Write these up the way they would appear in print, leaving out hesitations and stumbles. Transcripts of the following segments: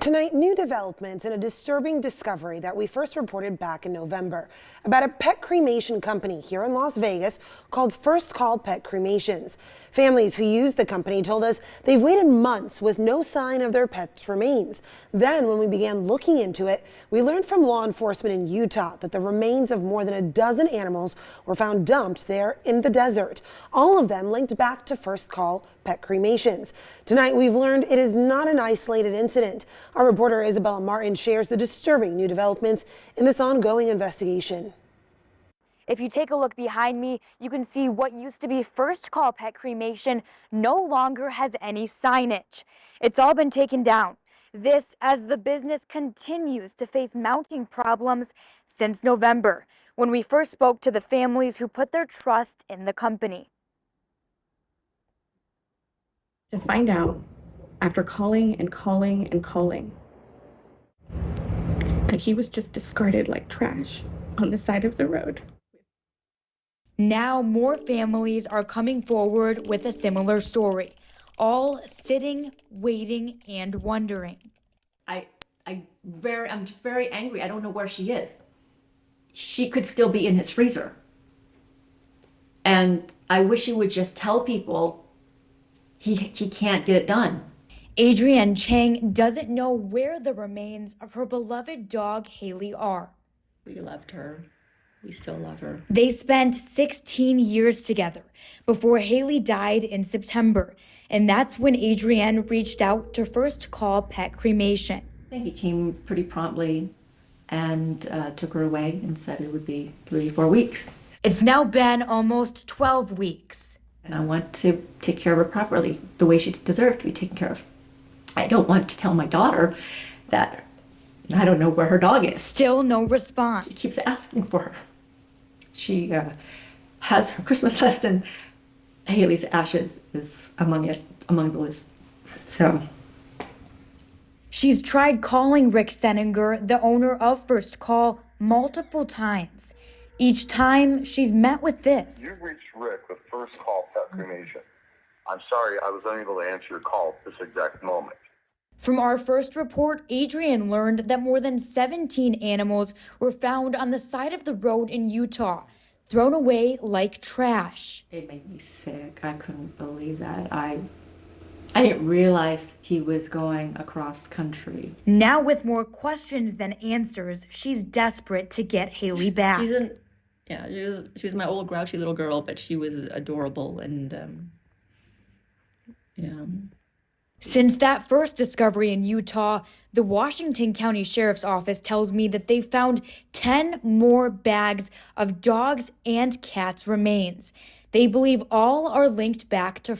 Tonight, new developments and a disturbing discovery that we first reported back in November about a pet cremation company here in Las Vegas called Call Pet Cremations. Families who use the company told us they've waited months with no sign of their pets' remains. Then, when we began looking into it, we learned from law enforcement in Utah that the remains of more than a dozen animals were found dumped there in the desert, all of them linked back to Call Pet Cremations. Tonight, we've learned it is not an isolated incident. Our reporter Isabella Martin shares the disturbing new developments in this ongoing investigation. If you take a look behind me, you can see what used to be Call Pet Cremation no longer has any signage. It's all been taken down. This as the business continues to face mounting problems since November, when we first spoke to the families who put their trust in the company. To find out, after calling and calling and calling, that he was just discarded like trash on the side of the road. Now more families are coming forward with a similar story, all sitting, waiting, and wondering. I'm just very angry. I don't know where she is. She could still be in his freezer. And I wish he would just tell people he can't get it done. Adrienne Chang doesn't know where the remains of her beloved dog Haley are. We loved her. We still love her. They spent 16 years together before Haley died in September, and that's when Adrienne reached out to Call Pet Cremation. I think he came pretty promptly and took her away and said it would be 3-4 weeks. It's now been almost 12 weeks. And I want to take care of her properly, the way she deserved to be taken care of. I don't want to tell my daughter that I don't know where her dog is. Still no response. She keeps asking for her. She has her Christmas list, and Haley's ashes is among the list. So she's tried calling Rick Seninger, the owner of Call, multiple times. Each time she's met with this. You've reached Rick with Call Pet Cremation. I'm sorry I was unable to answer your call at this exact moment. From our first report, Adrienne learned that more than 17 animals were found on the side of the road in Utah, thrown away like trash. It made me sick. I couldn't believe that. I didn't realize he was going across country. Now with more questions than answers, she's desperate to get Haley back. She was my old grouchy little girl, but she was adorable and Since that first discovery in Utah, the Washington County Sheriff's Office tells me that they found 10 more bags of dogs and cats' remains. They believe all are linked back to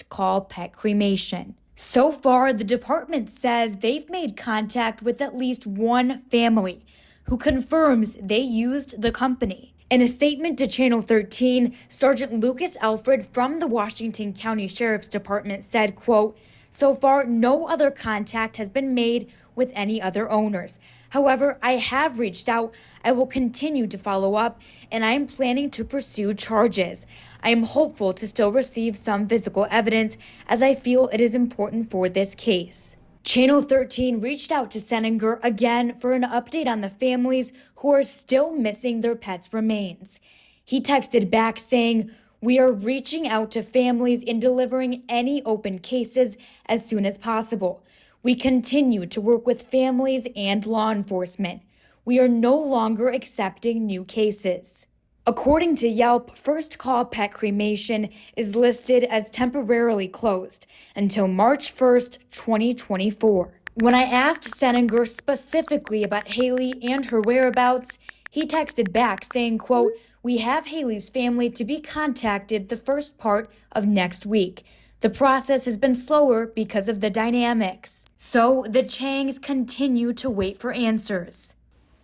Call Pet Cremation. So far, the department says they've made contact with at least one family who confirms they used the company. In a statement to Channel 13, Sergeant Lucas Alfred from the Washington County Sheriff's Department said, quote, "So far, no other contact has been made with any other owners. However, I have reached out. I will continue to follow up, and I am planning to pursue charges. I am hopeful to still receive some physical evidence, as I feel it is important for this case." Channel 13 reached out to Seninger again for an update on the families who are still missing their pets' remains. He texted back saying, "We are reaching out to families and delivering any open cases as soon as possible. We continue to work with families and law enforcement. We are no longer accepting new cases." According to Yelp, Call Pet Cremation is listed as temporarily closed until March 1st, 2024. When I asked Seninger specifically about Haley and her whereabouts, he texted back saying, quote, "We have Haley's family to be contacted the first part of next week. The process has been slower because of the dynamics." So the Changs continue to wait for answers.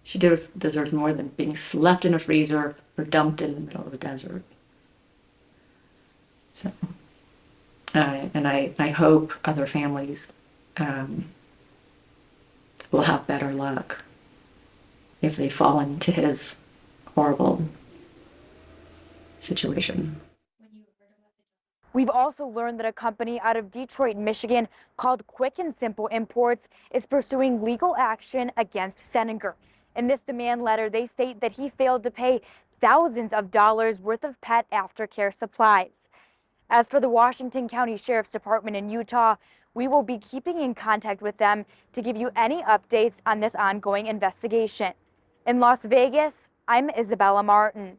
She deserves more than being left in a freezer or dumped in the middle of the desert. So, and I hope other families will have better luck if they fall into his horrible situation. We've also learned that a company out of Detroit, Michigan called Quick and Simple Imports is pursuing legal action against Seninger. In this demand letter, they state that he failed to pay thousands of dollars worth of pet aftercare supplies. As for the Washington County Sheriff's Department in Utah, we will be keeping in contact with them to give you any updates on this ongoing investigation. In Las Vegas, I'm Isabella Martin.